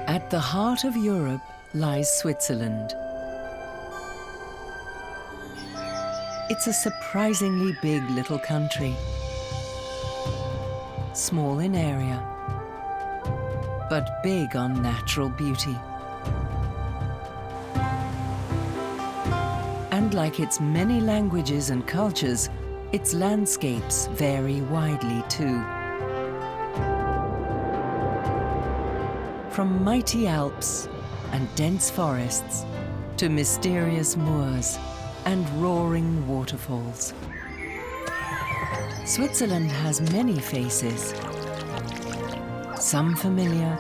At the heart of Europe lies Switzerland. It's a surprisingly big little country. Small in area, but big on natural beauty. And like its many languages and cultures, its landscapes vary widely too. From mighty Alps and dense forests to mysterious moors and roaring waterfalls. Switzerland has many faces, some familiar,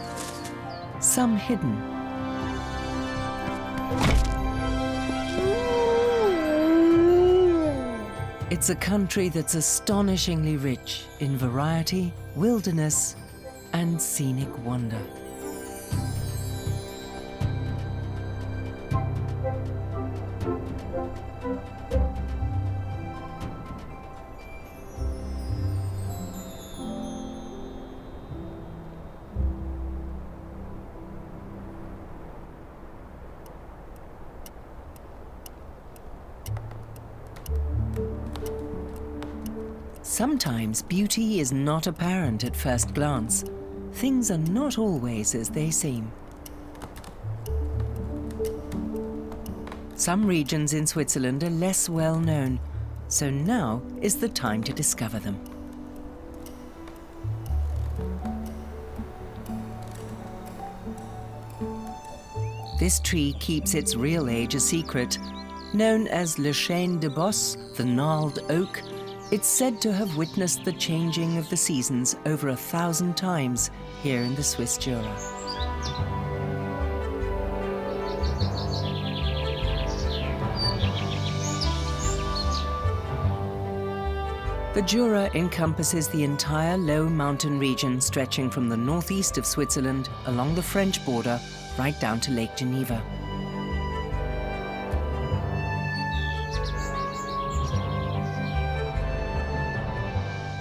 some hidden. It's a country that's astonishingly rich in variety, wilderness, and scenic wonder. Sometimes beauty is not apparent at first glance. Things are not always as they seem. Some regions in Switzerland are less well known, so now is the time to discover them. This tree keeps its real age a secret. Known as Le Chêne de Bosse, the gnarled oak, it's said to have witnessed the changing of the seasons over 1,000 times here in the Swiss Jura. The Jura encompasses the entire low mountain region stretching from the northeast of Switzerland along the French border right down to Lake Geneva.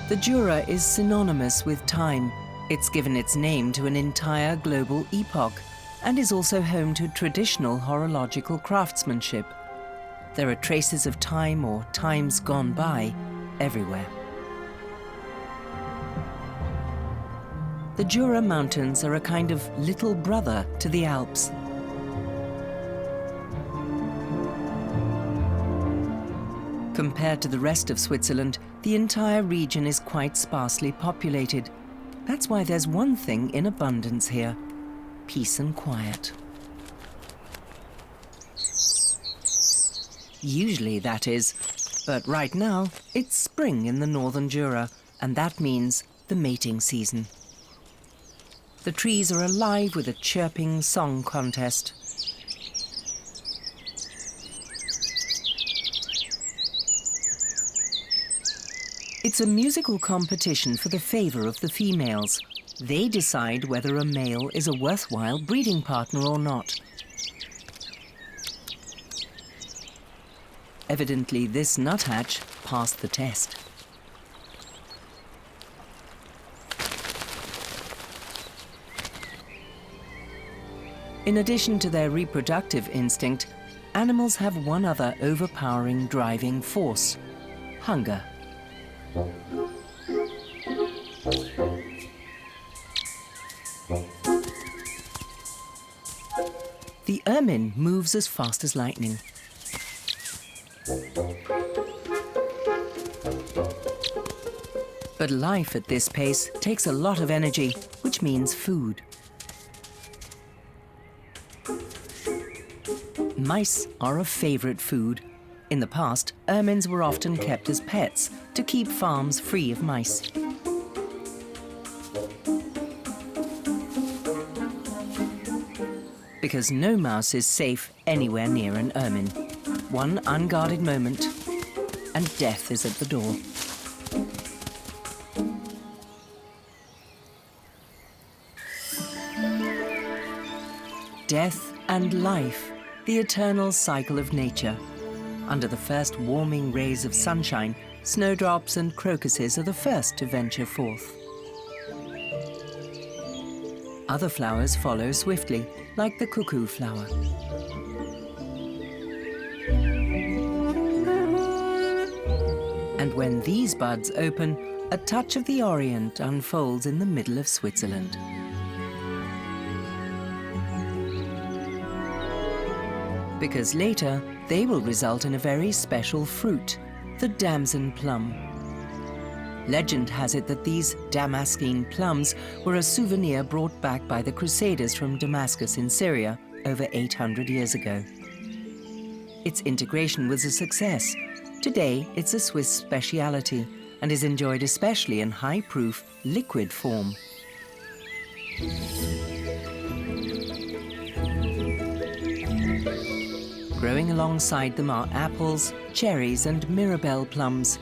The Jura is synonymous with time. It's given its name to an entire global epoch and is also home to traditional horological craftsmanship. There are traces of time or times gone by everywhere. The Jura Mountains are a kind of little brother to the Alps. Compared to the rest of Switzerland, the entire region is quite sparsely populated. That's why there's one thing in abundance here: peace and quiet. Usually, that is, but right now, it's spring in the northern Jura, and that means the mating season. The trees are alive with a chirping song contest. It's a musical competition for the favor of the females. They decide whether a male is a worthwhile breeding partner or not. Evidently, this nuthatch passed the test. In addition to their reproductive instinct, animals have one other overpowering driving force: hunger. The ermine moves as fast as lightning. But life at this pace takes a lot of energy, which means food. Mice are a favorite food. In the past, ermines were often kept as pets to keep farms free of mice. Because no mouse is safe anywhere near an ermine. One unguarded moment, and death is at the door. Death and life, the eternal cycle of nature. Under the first warming rays of sunshine, snowdrops and crocuses are the first to venture forth. Other flowers follow swiftly, like the cuckoo flower. And when these buds open, a touch of the Orient unfolds in the middle of Switzerland. Because later, they will result in a very special fruit, the damson plum. Legend has it that these Damascene plums were a souvenir brought back by the Crusaders from Damascus in Syria over 800 years ago. Its integration was a success. Today, it's a Swiss speciality and is enjoyed especially in high-proof, liquid form. Growing alongside them are apples, cherries and mirabelle plums.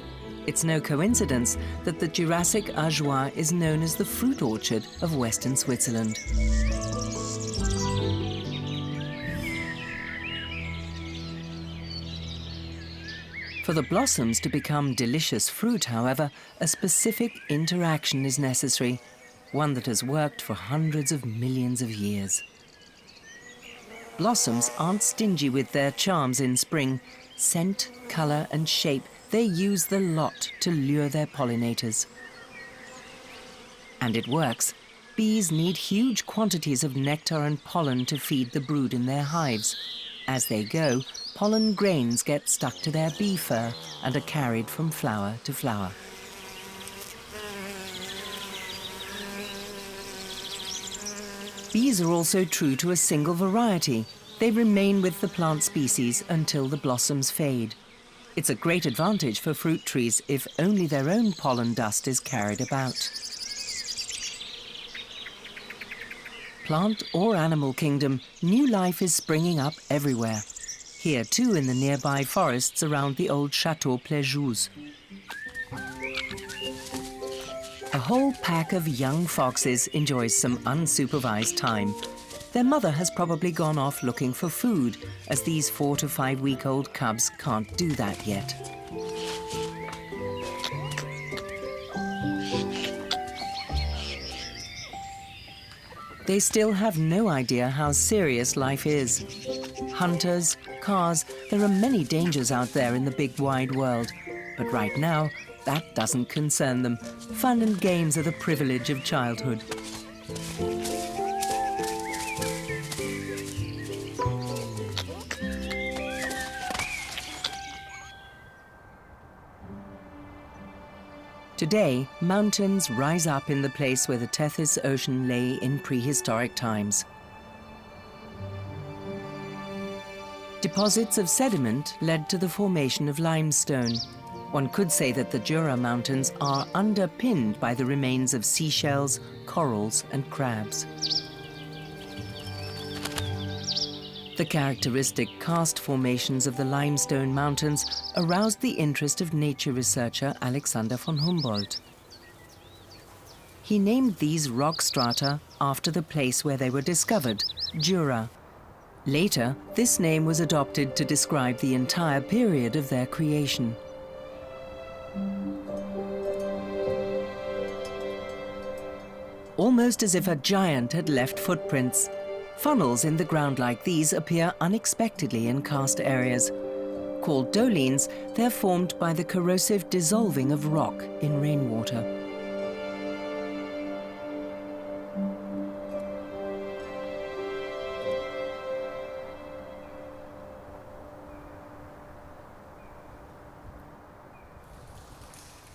It's no coincidence that the Jurassic Ajoie is known as the fruit orchard of Western Switzerland. For the blossoms to become delicious fruit, however, a specific interaction is necessary, one that has worked for hundreds of millions of years. Blossoms aren't stingy with their charms in spring. Scent, color and shape, they use the lot to lure their pollinators. And it works. Bees need huge quantities of nectar and pollen to feed the brood in their hives. As they go, pollen grains get stuck to their bee fur and are carried from flower to flower. Bees are also true to a single variety. They remain with the plant species until the blossoms fade. It's a great advantage for fruit trees if only their own pollen dust is carried about. Plant or animal kingdom, new life is springing up everywhere. Here too in the nearby forests around the old Château Plejus. A whole pack of young foxes enjoys some unsupervised time. Their mother has probably gone off looking for food, as these 4 to 5 week old cubs can't do that yet. They still have no idea how serious life is. Hunters, cars, there are many dangers out there in the big wide world. But right now, that doesn't concern them. Fun and games are the privilege of childhood. Today, mountains rise up in the place where the Tethys Ocean lay in prehistoric times. Deposits of sediment led to the formation of limestone. One could say that the Jura Mountains are underpinned by the remains of seashells, corals and crabs. The characteristic karst formations of the limestone mountains aroused the interest of nature researcher Alexander von Humboldt. He named these rock strata after the place where they were discovered, Jura. Later, this name was adopted to describe the entire period of their creation. Almost as if a giant had left footprints, funnels in the ground like these appear unexpectedly in karst areas. Called dolines, they're formed by the corrosive dissolving of rock in rainwater.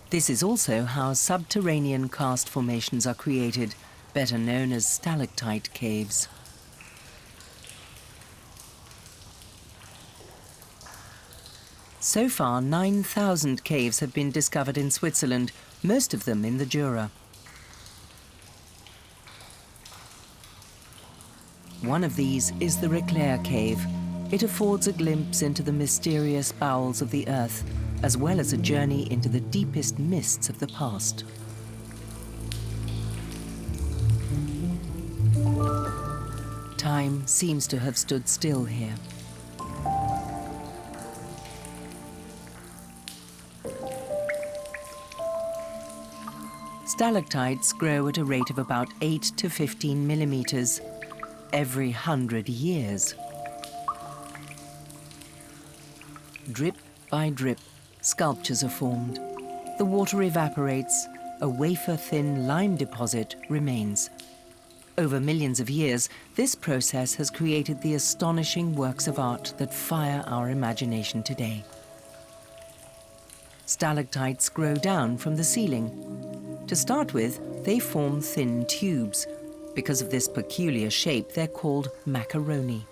This is also how subterranean karst formations are created, better known as stalactite caves. So far, 9,000 caves have been discovered in Switzerland, most of them in the Jura. One of these is the Reclair Cave. It affords a glimpse into the mysterious bowels of the earth, as well as a journey into the deepest mists of the past. Time seems to have stood still here. Stalactites grow at a rate of about 8 to 15 millimeters every 100 years. Drip by drip, sculptures are formed. The water evaporates, a wafer-thin lime deposit remains. Over millions of years, this process has created the astonishing works of art that fire our imagination today. Stalactites grow down from the ceiling. To start with, they form thin tubes. Because of this peculiar shape, they're called macaroni.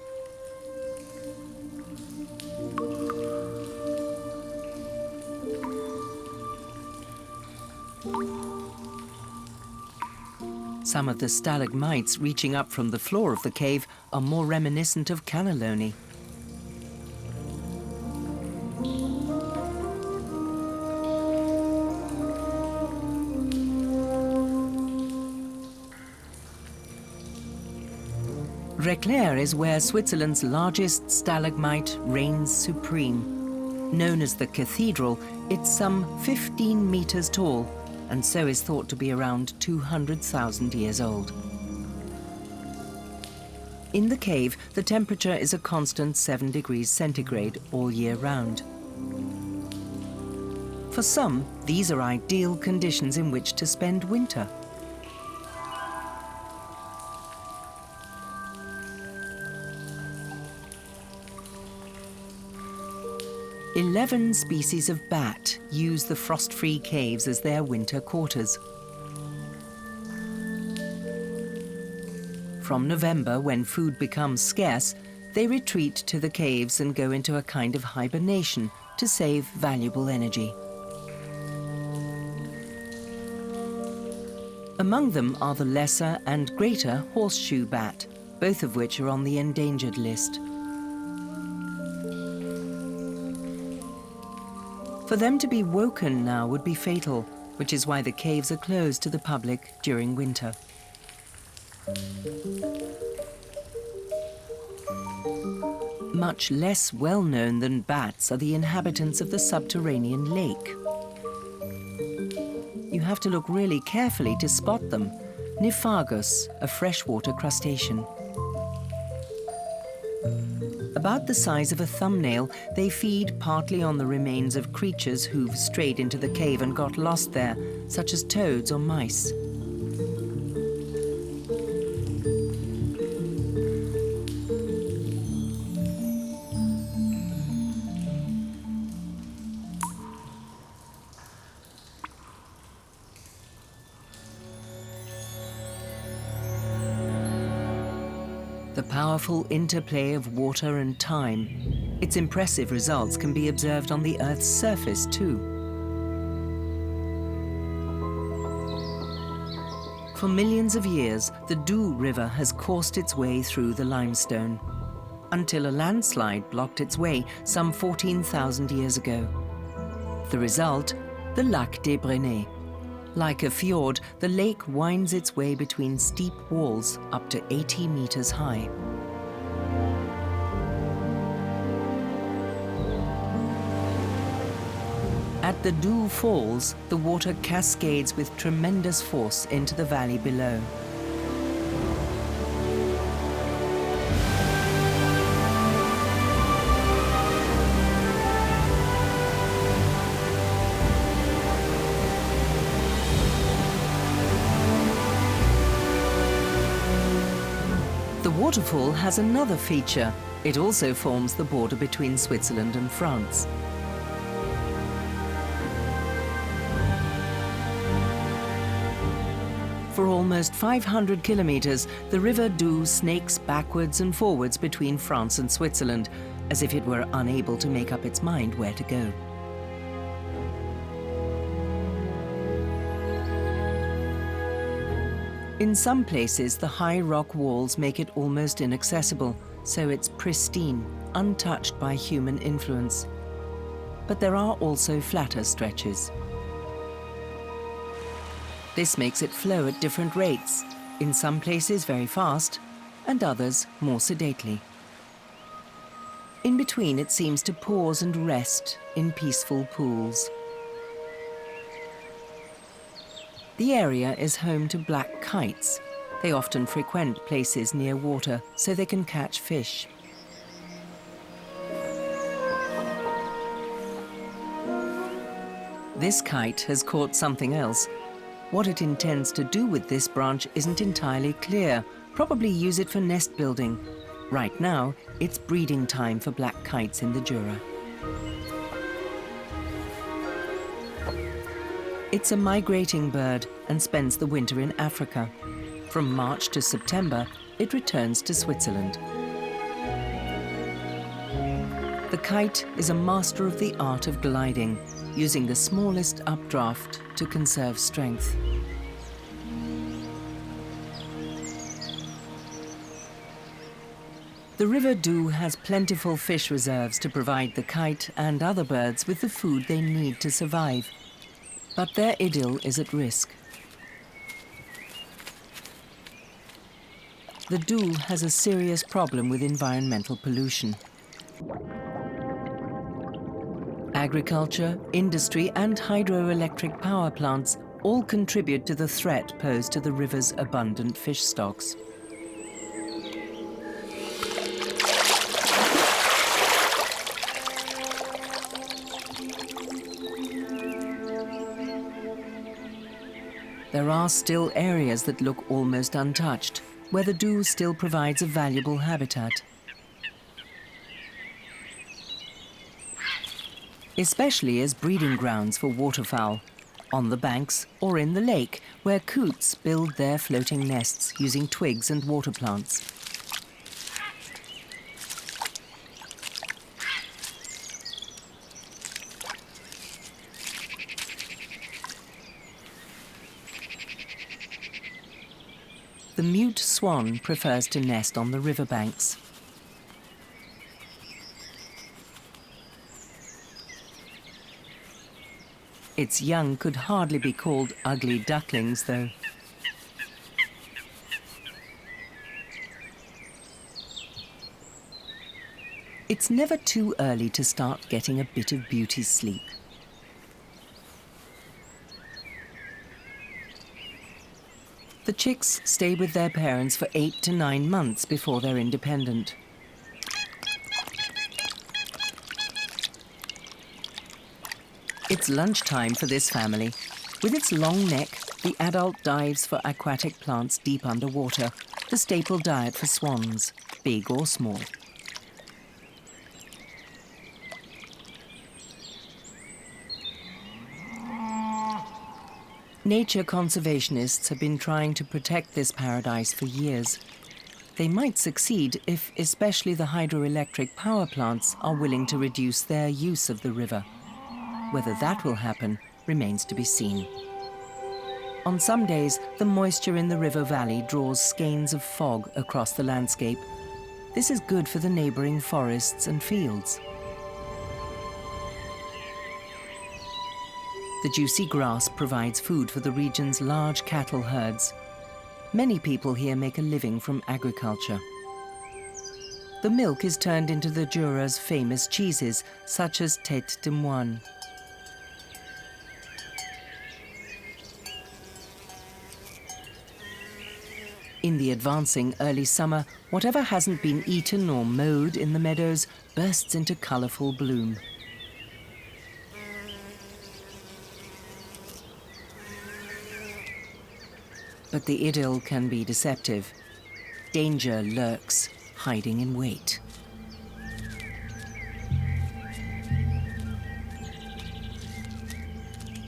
Some of the stalagmites reaching up from the floor of the cave are more reminiscent of cannelloni. Reclair is where Switzerland's largest stalagmite reigns supreme. Known as the Cathedral, it's some 15 meters tall, and so is thought to be around 200,000 years old. In the cave, the temperature is a constant 7 degrees centigrade all year round. For some, these are ideal conditions in which to spend winter. Eleven species of bat use the frost-free caves as their winter quarters. From November, when food becomes scarce, they retreat to the caves and go into a kind of hibernation to save valuable energy. Among them are the lesser and greater horseshoe bat, both of which are on the endangered list. For them to be woken now would be fatal, which is why the caves are closed to the public during winter. Much less well known than bats are the inhabitants of the subterranean lake. You have to look really carefully to spot them. Niphagus, a freshwater crustacean. About the size of a thumbnail, they feed partly on the remains of creatures who've strayed into the cave and got lost there, such as toads or mice. The powerful interplay of water and time. Its impressive results can be observed on the Earth's surface too. For millions of years, the Doubs River has coursed its way through the limestone, until a landslide blocked its way some 14,000 years ago. The result, the Lac des Brenets. Like a fjord, the lake winds its way between steep walls up to 80 meters high. At the Doubs Falls, the water cascades with tremendous force into the valley below. The waterfall has another feature. It also forms the border between Switzerland and France. For almost 500 kilometers, the River Doubs snakes backwards and forwards between France and Switzerland, as if it were unable to make up its mind where to go. In some places, the high rock walls make it almost inaccessible, so it's pristine, untouched by human influence. But there are also flatter stretches. This makes it flow at different rates, in some places very fast, and others more sedately. In between, it seems to pause and rest in peaceful pools. The area is home to black kites. They often frequent places near water so they can catch fish. This kite has caught something else. What it intends to do with this branch isn't entirely clear. Probably use it for nest building. Right now, it's breeding time for black kites in the Jura. It's a migrating bird and spends the winter in Africa. From March to September, it returns to Switzerland. The kite is a master of the art of gliding, using the smallest updraft to conserve strength. The River Doubs has plentiful fish reserves to provide the kite and other birds with the food they need to survive. But their idyll is at risk. The Doubs has a serious problem with environmental pollution. Agriculture, industry, and hydroelectric power plants all contribute to the threat posed to the river's abundant fish stocks. There are still areas that look almost untouched, where the Doubs still provides a valuable habitat. Especially as breeding grounds for waterfowl, on the banks or in the lake, where coots build their floating nests using twigs and water plants. The mute swan prefers to nest on the riverbanks. Its young could hardly be called ugly ducklings, though. It's never too early to start getting a bit of beauty sleep. The chicks stay with their parents for 8 to 9 months before they're independent. It's lunchtime for this family. With its long neck, the adult dives for aquatic plants deep underwater, the staple diet for swans, big or small. Nature conservationists have been trying to protect this paradise for years. They might succeed if especially the hydroelectric power plants are willing to reduce their use of the river. Whether that will happen remains to be seen. On some days, the moisture in the river valley draws skeins of fog across the landscape. This is good for the neighboring forests and fields. The juicy grass provides food for the region's large cattle herds. Many people here make a living from agriculture. The milk is turned into the Jura's famous cheeses, such as tête de moine. In the advancing early summer, whatever hasn't been eaten or mowed in the meadows bursts into colourful bloom. But the idyll can be deceptive. Danger lurks, hiding in wait.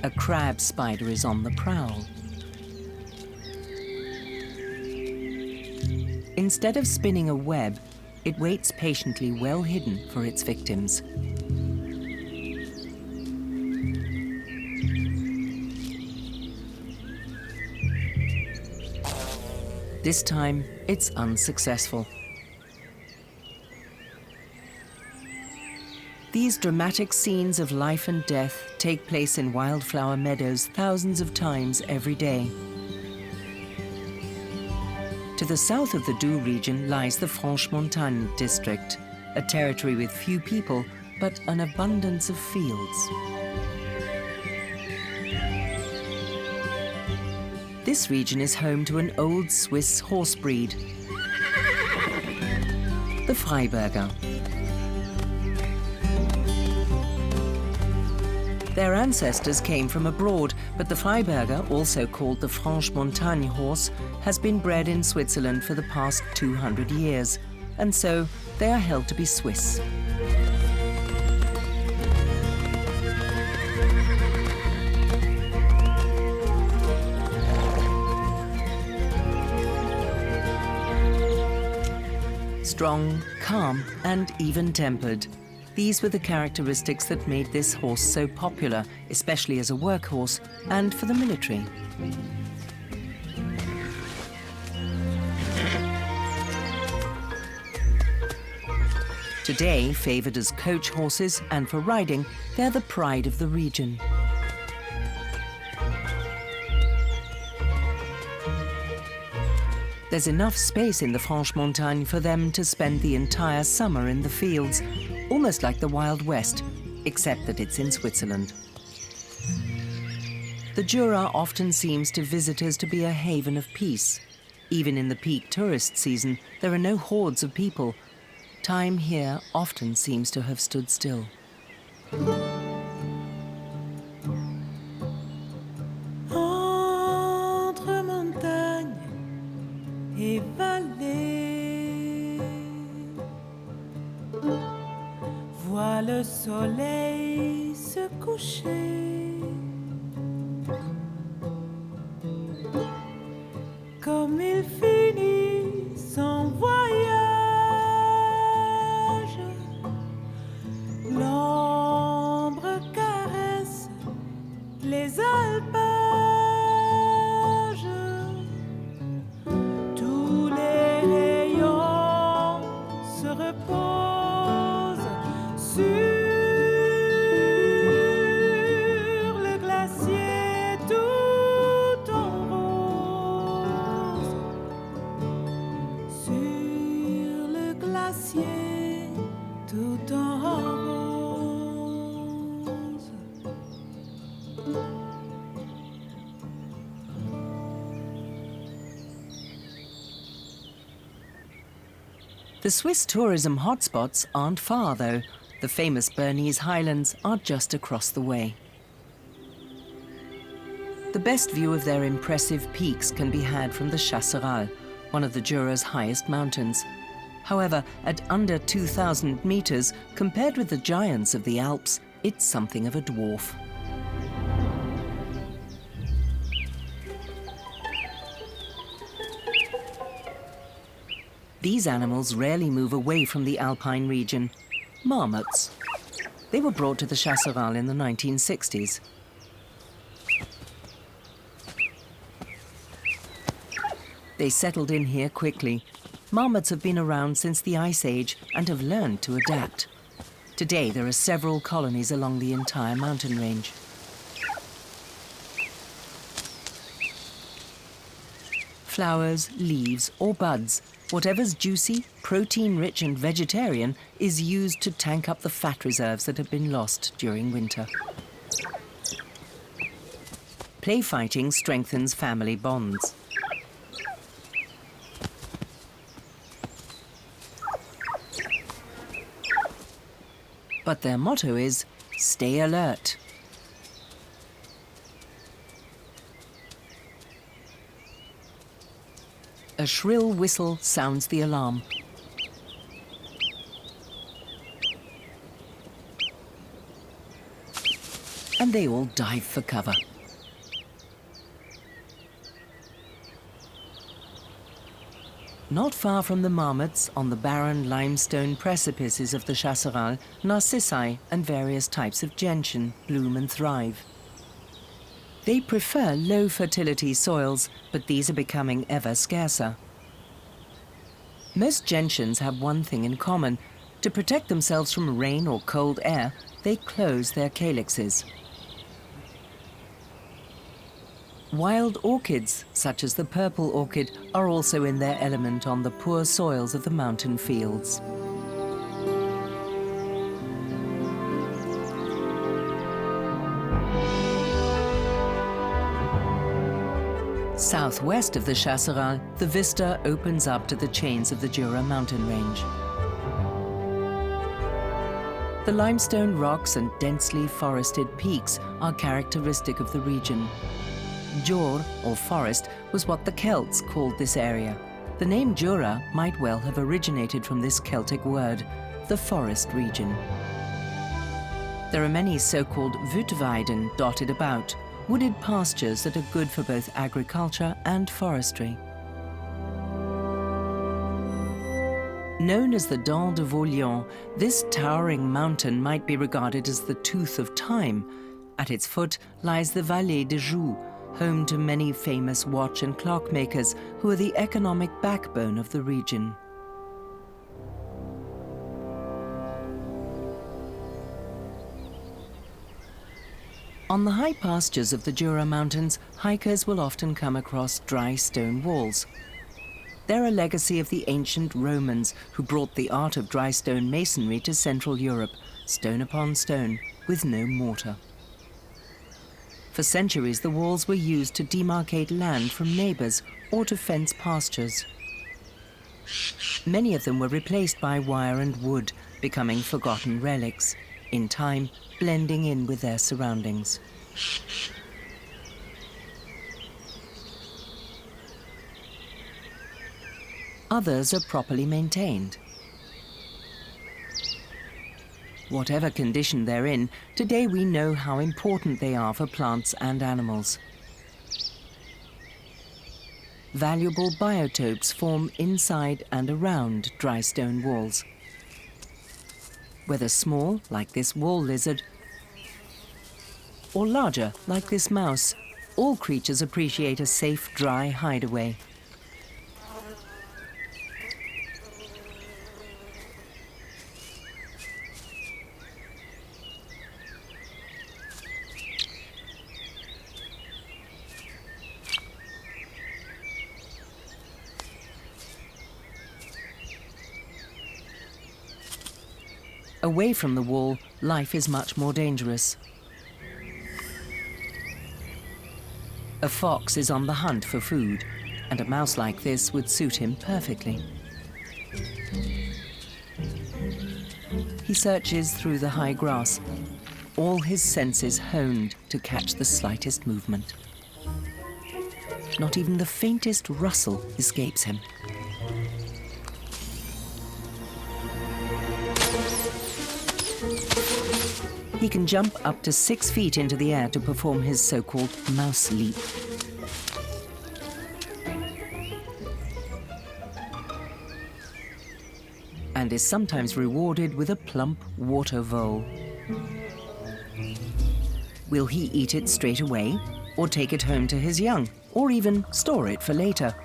A crab spider is on the prowl. Instead of spinning a web, it waits patiently well hidden for its victims. This time, it's unsuccessful. These dramatic scenes of life and death take place in wildflower meadows thousands of times every day. To the south of the Doubs region lies the Franche-Montagne district, a territory with few people, but an abundance of fields. This region is home to an old Swiss horse breed, the Freiberger. Their ancestors came from abroad, but the Freiberger, also called the Franche-Montagne horse, has been bred in Switzerland for the past 200 years, and so they are held to be Swiss. Strong, calm, and even-tempered. These were the characteristics that made this horse so popular, especially as a workhorse and for the military. Today, favoured as coach horses and for riding, they're the pride of the region. There's enough space in the Franche-Montagne for them to spend the entire summer in the fields, almost like the Wild West, except that it's in Switzerland. The Jura often seems to visitors to be a haven of peace. Even in the peak tourist season, there are no hordes of people. Time here often seems to have stood still. Entre montagne et vallée, vois le soleil se coucher, comme il finit son voyage, l'ombre caresse les alpages, tous les rayons se reposent sur le glacier tout en rose, sur le glacier tout en rose. The Swiss tourism hotspots aren't far, though. The famous Bernese Highlands are just across the way. The best view of their impressive peaks can be had from the Chasseral, one of the Jura's highest mountains. However, at under 2,000 meters, compared with the giants of the Alps, it's something of a dwarf. These animals rarely move away from the Alpine region. Marmots. They were brought to the Chasseral in the 1960s. They settled in here quickly. Marmots have been around since the Ice Age and have learned to adapt. Today, there are several colonies along the entire mountain range. Flowers, leaves, or buds, whatever's juicy, protein-rich and vegetarian is used to tank up the fat reserves that have been lost during winter. Play fighting strengthens family bonds. But their motto is, stay alert. A shrill whistle sounds the alarm. And they all dive for cover. Not far from the marmots, on the barren limestone precipices of the Chasseral, narcissi and various types of gentian bloom and thrive. They prefer low-fertility soils, but these are becoming ever scarcer. Most gentians have one thing in common. To protect themselves from rain or cold air, they close their calyxes. Wild orchids, such as the purple orchid, are also in their element on the poor soils of the mountain fields. Southwest of the Chasseral, the vista opens up to the chains of the Jura mountain range. The limestone rocks and densely forested peaks are characteristic of the region. Jur, or forest, was what the Celts called this area. The name Jura might well have originated from this Celtic word, the forest region. There are many so-called Wütweiden dotted about, wooded pastures that are good for both agriculture and forestry. Known as the Dent de Vaulion, this towering mountain might be regarded as the tooth of time. At its foot lies the Vallée de Joux, home to many famous watch and clock makers who are the economic backbone of the region. On the high pastures of the Jura Mountains, hikers will often come across dry stone walls. They're a legacy of the ancient Romans who brought the art of dry stone masonry to Central Europe, stone upon stone, with no mortar. For centuries, the walls were used to demarcate land from neighbors or to fence pastures. Many of them were replaced by wire and wood, becoming forgotten relics, in time blending in with their surroundings. Others are properly maintained. Whatever condition they're in, today we know how important they are for plants and animals. Valuable biotopes form inside and around dry stone walls. Whether small, like this wall lizard, or larger, like this mouse, all creatures appreciate a safe, dry hideaway. Away from the wall, life is much more dangerous. A fox is on the hunt for food, and a mouse like this would suit him perfectly. He searches through the high grass, all his senses honed to catch the slightest movement. Not even the faintest rustle escapes him. He can jump up to 6 feet into the air to perform his so-called mouse leap. And is sometimes rewarded with a plump water vole. Will he eat it straight away, or take it home to his young, or even store it for later?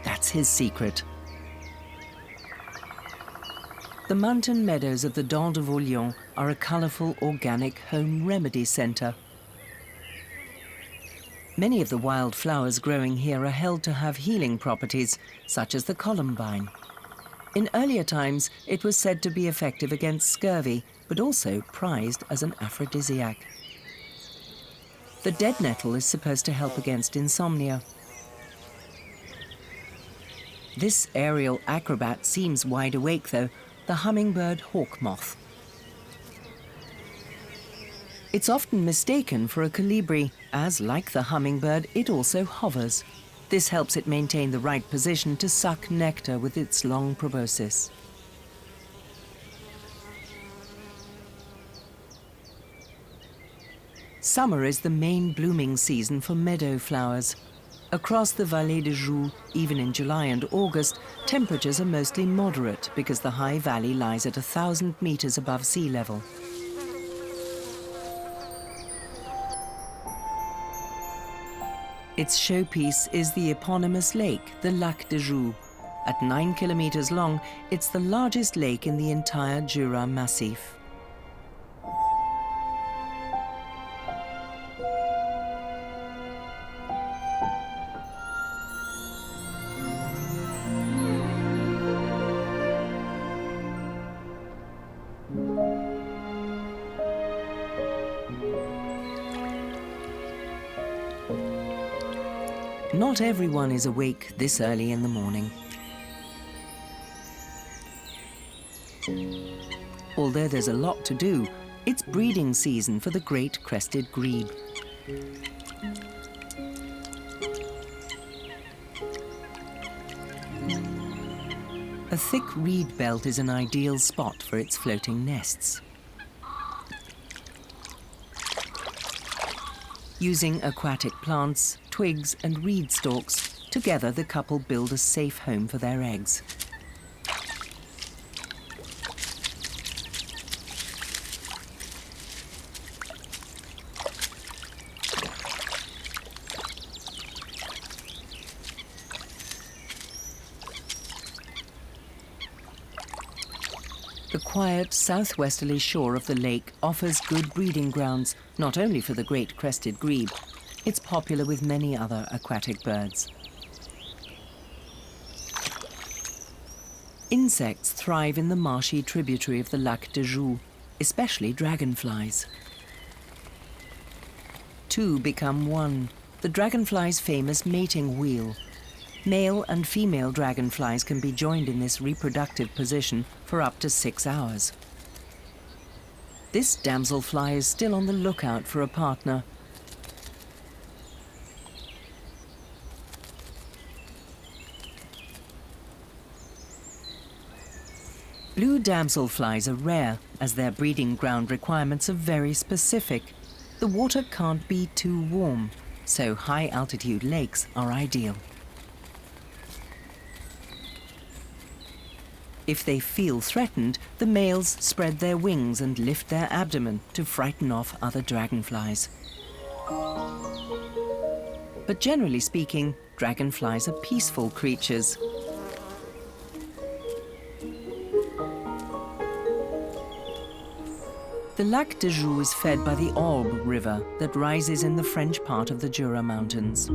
That's his secret. The mountain meadows of the Dent de Vaulion are a colourful organic home remedy centre. Many of the wild flowers growing here are held to have healing properties, such as the columbine. In earlier times, it was said to be effective against scurvy, but also prized as an aphrodisiac. The dead nettle is supposed to help against insomnia. This aerial acrobat seems wide awake, though, the hummingbird hawk moth. It's often mistaken for a colibri, as, like the hummingbird, it also hovers. This helps it maintain the right position to suck nectar with its long proboscis. Summer is the main blooming season for meadow flowers. Across the Vallée de Joux, even in July and August, temperatures are mostly moderate because the high valley lies at 1,000 meters above sea level. Its showpiece is the eponymous lake, the Lac de Joux. At 9 kilometers long, it's the largest lake in the entire Jura Massif. Not everyone is awake this early in the morning. Although there's a lot to do, it's breeding season for the great crested grebe. A thick reed belt is an ideal spot for its floating nests. Using aquatic plants, twigs and reed stalks, together the couple build a safe home for their eggs. The quiet southwesterly shore of the lake offers good breeding grounds, not only for the great crested grebe, it's popular with many other aquatic birds. Insects thrive in the marshy tributary of the Lac de Jura, especially dragonflies. Two become one, the dragonfly's famous mating wheel. Male and female dragonflies can be joined in this reproductive position for up to 6 hours. This damselfly is still on the lookout for a partner. Blue damselflies are rare, as their breeding ground requirements are very specific. The water can't be too warm, so high-altitude lakes are ideal. If they feel threatened, the males spread their wings and lift their abdomen to frighten off other dragonflies. But generally speaking, dragonflies are peaceful creatures. The Lac de Jura is fed by the Orbe river that rises in the French part of the Jura Mountains.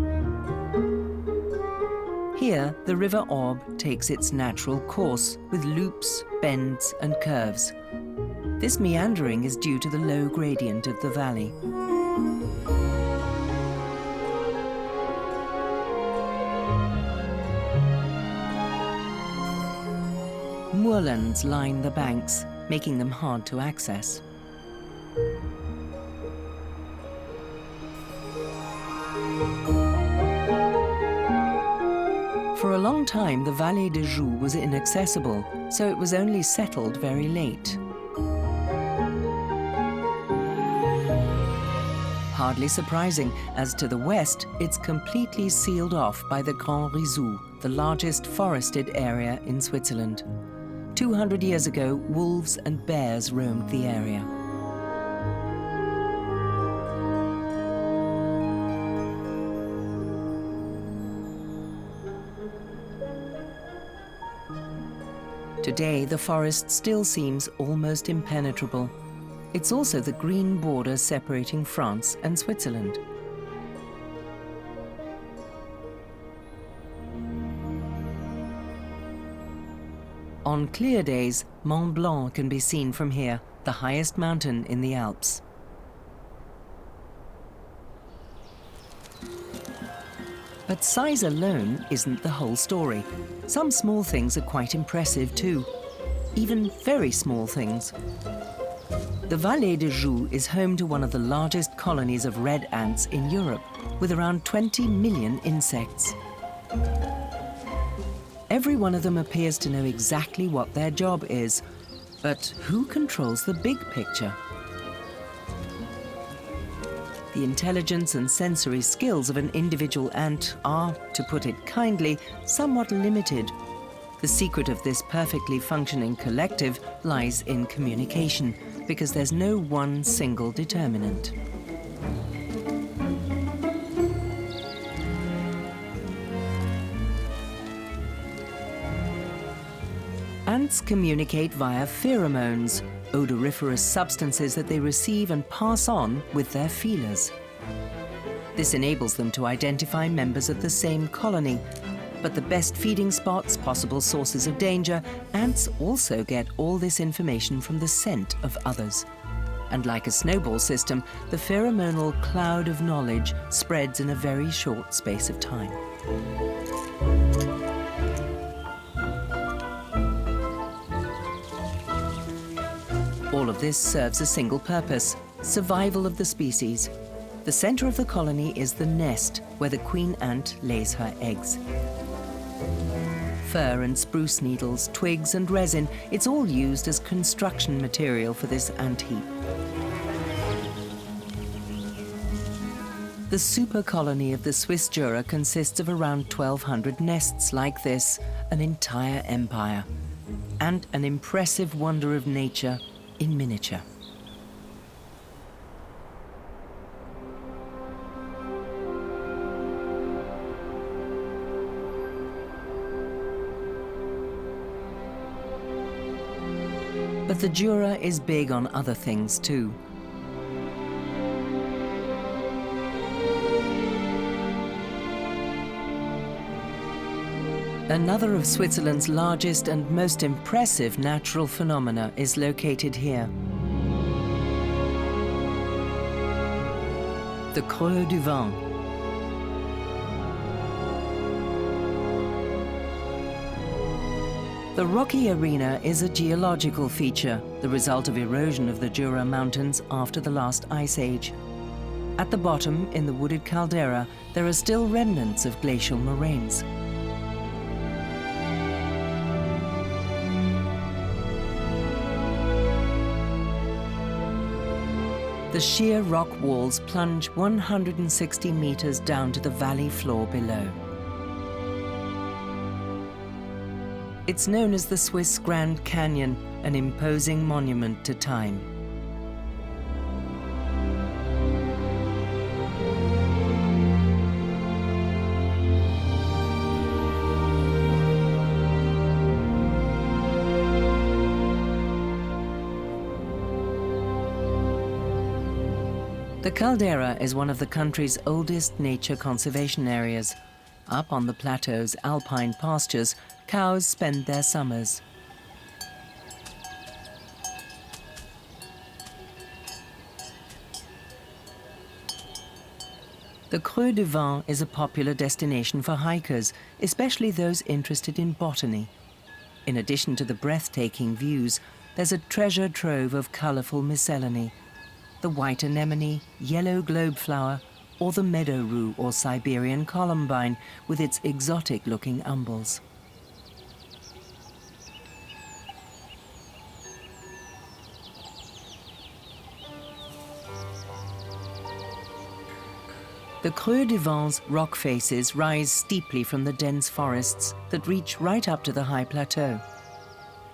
Here, the River Orbe takes its natural course with loops, bends and curves. This meandering is due to the low gradient of the valley. Moorlands line the banks, making them hard to access. For a long time, the Vallée de Jura was inaccessible, so it was only settled very late. Hardly surprising, as to the west, it's completely sealed off by the Grand Rizou, the largest forested area in Switzerland. 200 years ago, wolves and bears roamed the area. Today, the forest still seems almost impenetrable. It's also the green border separating France and Switzerland. On clear days, Mont Blanc can be seen from here, the highest mountain in the Alps. But size alone isn't the whole story. Some small things are quite impressive too, even very small things. The Vallée de Jura is home to one of the largest colonies of red ants in Europe, with around 20 million insects. Every one of them appears to know exactly what their job is, but who controls the big picture? The intelligence and sensory skills of an individual ant are, to put it kindly, somewhat limited. The secret of this perfectly functioning collective lies in communication, because there's no one single determinant. Ants communicate via pheromones, odoriferous substances that they receive and pass on with their feelers. This enables them to identify members of the same colony. But the best feeding spots, possible sources of danger, ants also get all this information from the scent of others. And like a snowball system, the pheromonal cloud of knowledge spreads in a very short space of time. All of this serves a single purpose: survival of the species. The center of the colony is the nest, where the queen ant lays her eggs. Fir and spruce needles, twigs and resin, it's all used as construction material for this ant heap. The super colony of the Swiss Jura consists of around 1,200 nests like this, an entire empire, and an impressive wonder of nature in miniature. But the Jura is big on other things too. Another of Switzerland's largest and most impressive natural phenomena is located here. The Creux du Vent. The rocky arena is a geological feature, the result of erosion of the Jura Mountains after the last ice age. At the bottom, in the wooded caldera, there are still remnants of glacial moraines. The sheer rock walls plunge 160 meters down to the valley floor below. It's known as the Swiss Grand Canyon, an imposing monument to time. The caldera is one of the country's oldest nature conservation areas. Up on the plateau's alpine pastures, cows spend their summers. The Creux du Vent is a popular destination for hikers, especially those interested in botany. In addition to the breathtaking views, there's a treasure trove of colorful miscellany: the white anemone, yellow globeflower, or the meadow rue or Siberian columbine with its exotic-looking umbels. The Creux du Vent's rock faces rise steeply from the dense forests that reach right up to the high plateau.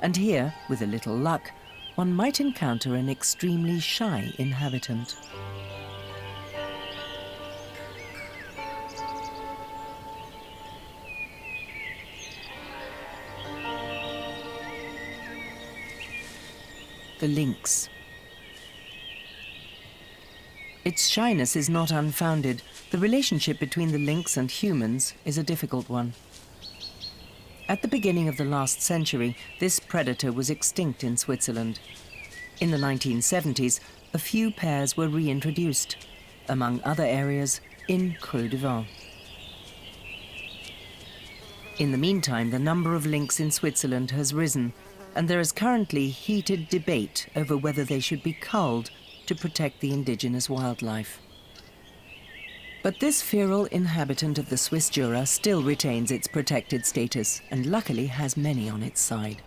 And here, with a little luck, one might encounter an extremely shy inhabitant. The lynx. Its shyness is not unfounded. The relationship between the lynx and humans is a difficult one. At the beginning of the last century, this predator was extinct in Switzerland. In the 1970s, a few pairs were reintroduced, among other areas in Creux du Vent. In the meantime, the number of lynx in Switzerland has risen, and there is currently heated debate over whether they should be culled to protect the indigenous wildlife. But this feral inhabitant of the Swiss Jura still retains its protected status and luckily has many on its side.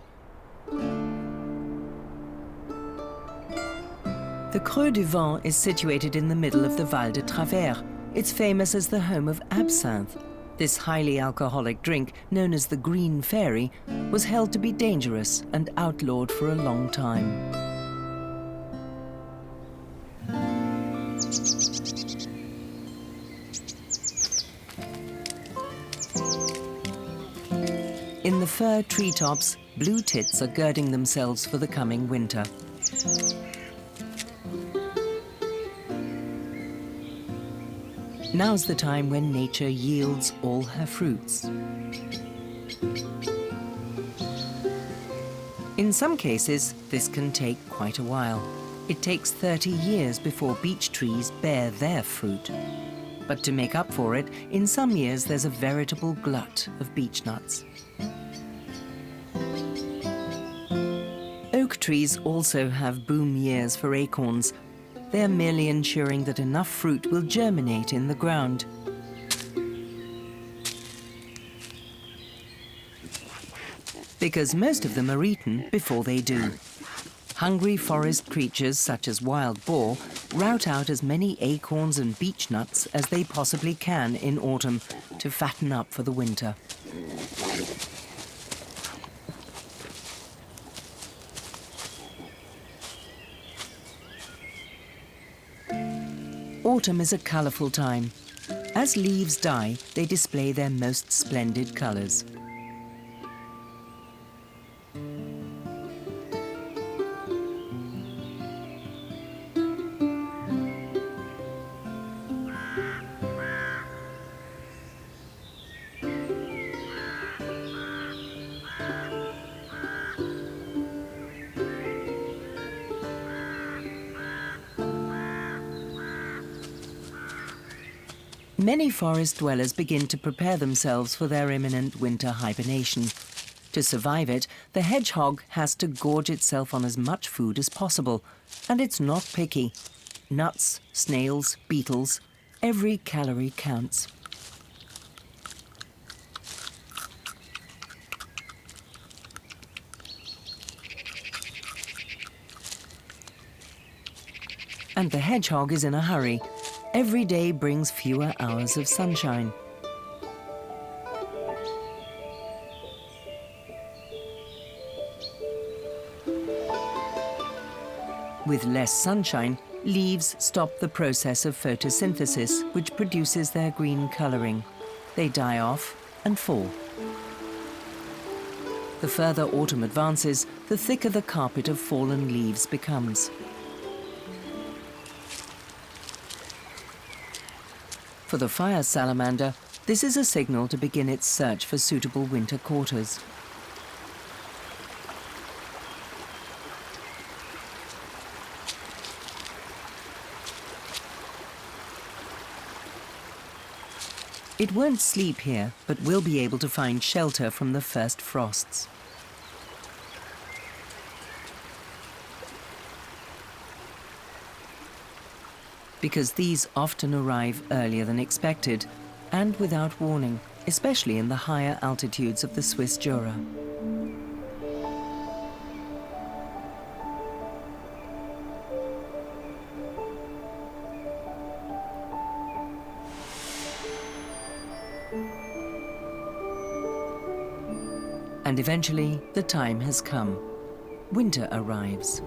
The Creux du Vent is situated in the middle of the Val de Travers. It's famous as the home of absinthe. This highly alcoholic drink, known as the Green Fairy, was held to be dangerous and outlawed for a long time. In the fir treetops, blue tits are girding themselves for the coming winter. Now's the time when nature yields all her fruits. In some cases, this can take quite a while. It takes 30 years before beech trees bear their fruit. But to make up for it, in some years there's a veritable glut of beech nuts. Oak trees also have boom years for acorns. They are merely ensuring that enough fruit will germinate in the ground. Because most of them are eaten before they do. Hungry forest creatures such as wild boar rout out as many acorns and beech nuts as they possibly can in autumn to fatten up for the winter. Autumn is a colourful time. As leaves die, they display their most splendid colours. Many forest dwellers begin to prepare themselves for their imminent winter hibernation. To survive it, the hedgehog has to gorge itself on as much food as possible, and it's not picky. Nuts, snails, beetles, every calorie counts. And the hedgehog is in a hurry. Every day brings fewer hours of sunshine. With less sunshine, leaves stop the process of photosynthesis, which produces their green coloring. They die off and fall. The further autumn advances, the thicker the carpet of fallen leaves becomes. For the fire salamander, this is a signal to begin its search for suitable winter quarters. It won't sleep here, but will be able to find shelter from the first frosts. Because these often arrive earlier than expected and without warning, especially in the higher altitudes of the Swiss Jura. And eventually, the time has come. Winter arrives.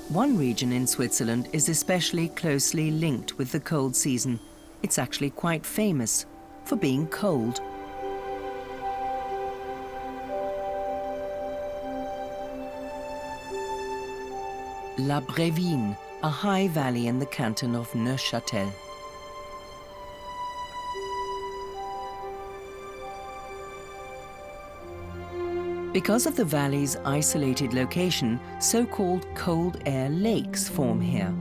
One region in Switzerland is especially closely linked with the cold season. It's actually quite famous for being cold. La Brévine, a high valley in the canton of Neuchâtel. Because of the valley's isolated location, so-called cold air lakes form here.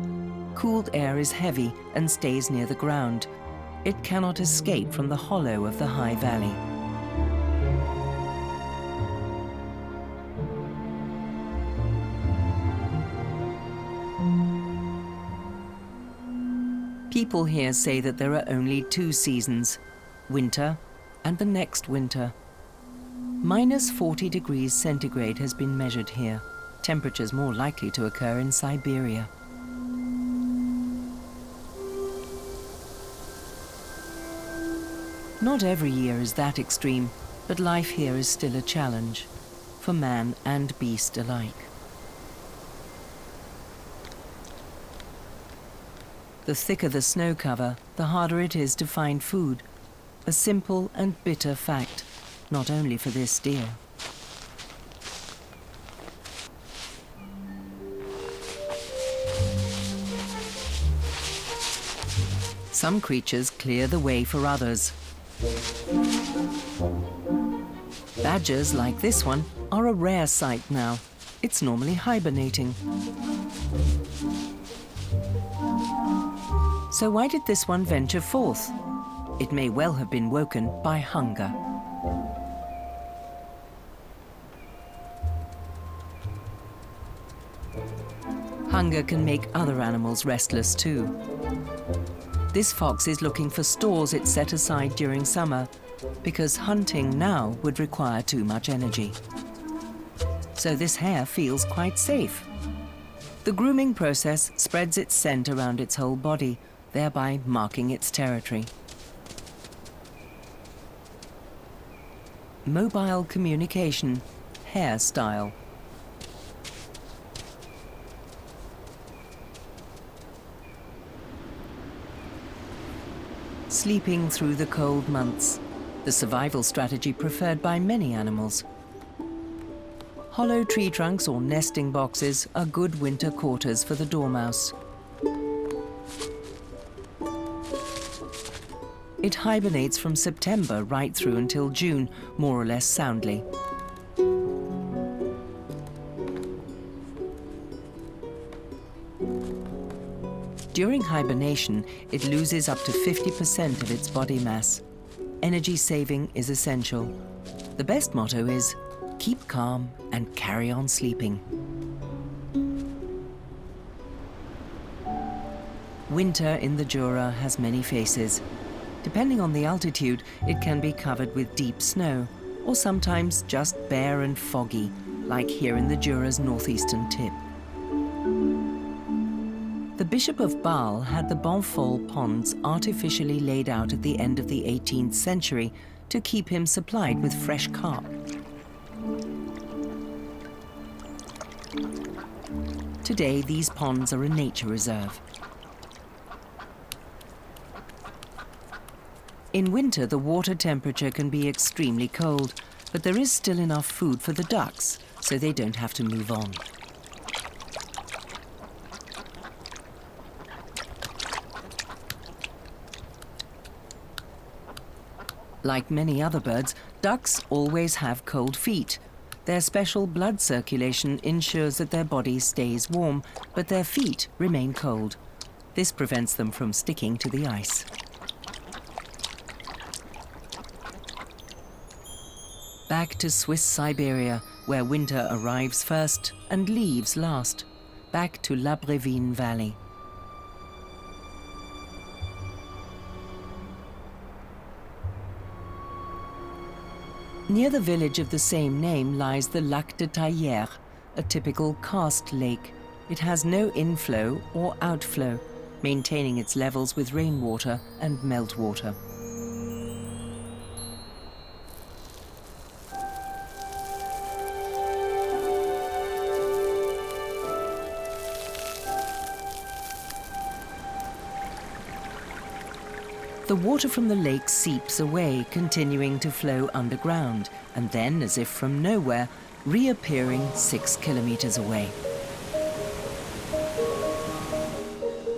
Cooled air is heavy and stays near the ground. It cannot escape from the hollow of the high valley. People here say that there are only two seasons, winter and the next winter. Minus 40 degrees centigrade has been measured here, temperatures more likely to occur in Siberia. Not every year is that extreme, but life here is still a challenge, for man and beast alike. The thicker the snow cover, the harder it is to find food. A simple and bitter fact, not only for this deer. Some creatures clear the way for others. Badgers like this one are a rare sight now. It's normally hibernating. So why did this one venture forth? It may well have been woken by hunger. Hunger can make other animals restless too. This fox is looking for stores it set aside during summer, because hunting now would require too much energy. So this hare feels quite safe. The grooming process spreads its scent around its whole body, thereby marking its territory. Mobile communication, hare style. Sleeping through the cold months, the survival strategy preferred by many animals. Hollow tree trunks or nesting boxes are good winter quarters for the dormouse. It hibernates from September right through until June, more or less soundly. During hibernation, it loses up to 50% of its body mass. Energy saving is essential. The best motto is, keep calm and carry on sleeping. Winter in the Jura has many faces. Depending on the altitude, it can be covered with deep snow, or sometimes just bare and foggy, like here in the Jura's northeastern tip. The Bishop of Bâle had the Bonfol ponds artificially laid out at the end of the 18th century to keep him supplied with fresh carp. Today, these ponds are a nature reserve. In winter, the water temperature can be extremely cold, but there is still enough food for the ducks, so they don't have to move on. Like many other birds, ducks always have cold feet. Their special blood circulation ensures that their body stays warm, but their feet remain cold. This prevents them from sticking to the ice. Back to Swiss Siberia, where winter arrives first and leaves last. Back to La Brevine Valley. Near the village of the same name lies the Lac de Taillère, a typical karst lake. It has no inflow or outflow, maintaining its levels with rainwater and meltwater. The water from the lake seeps away, continuing to flow underground, and then, as if from nowhere, reappearing 6 kilometers away.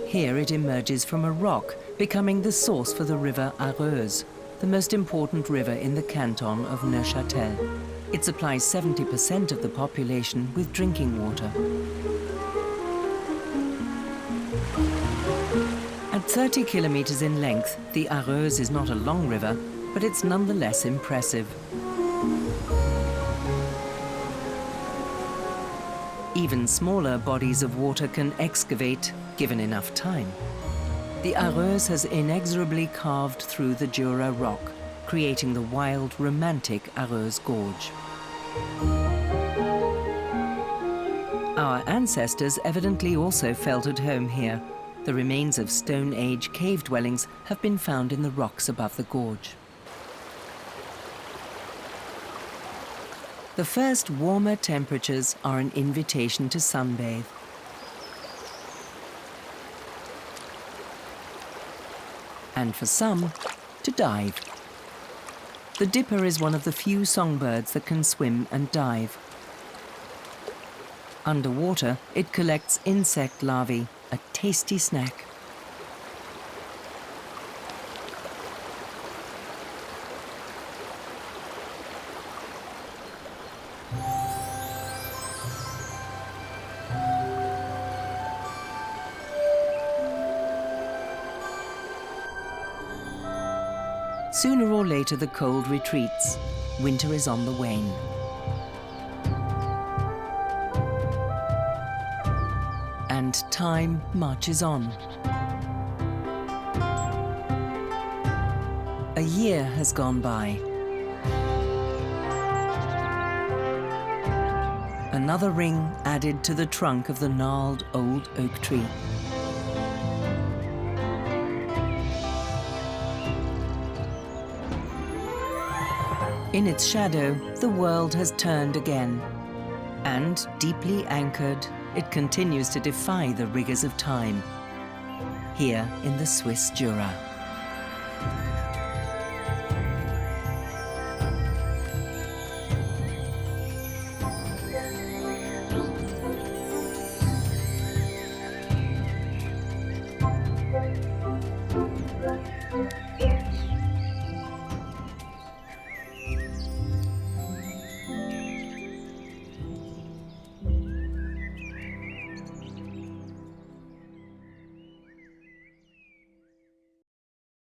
Here it emerges from a rock, becoming the source for the river Areuse, the most important river in the canton of Neuchâtel. It supplies 70% of the population with drinking water. At 30 kilometers in length, the Areuse is not a long river, but it's nonetheless impressive. Even smaller bodies of water can excavate, given enough time. The Areuse has inexorably carved through the Jura rock, creating the wild, romantic Areuse Gorge. Our ancestors evidently also felt at home here. The remains of Stone Age cave dwellings have been found in the rocks above the gorge. The first warmer temperatures are an invitation to sunbathe. And for some, to dive. The dipper is one of the few songbirds that can swim and dive. Underwater, it collects insect larvae, a tasty snack. Sooner or later the cold retreats. Winter is on the wane. And time marches on. A year has gone by. Another ring added to the trunk of the gnarled old oak tree. In its shadow, the world has turned again. And, deeply anchored, it continues to defy the rigors of time. Here in the Swiss Jura.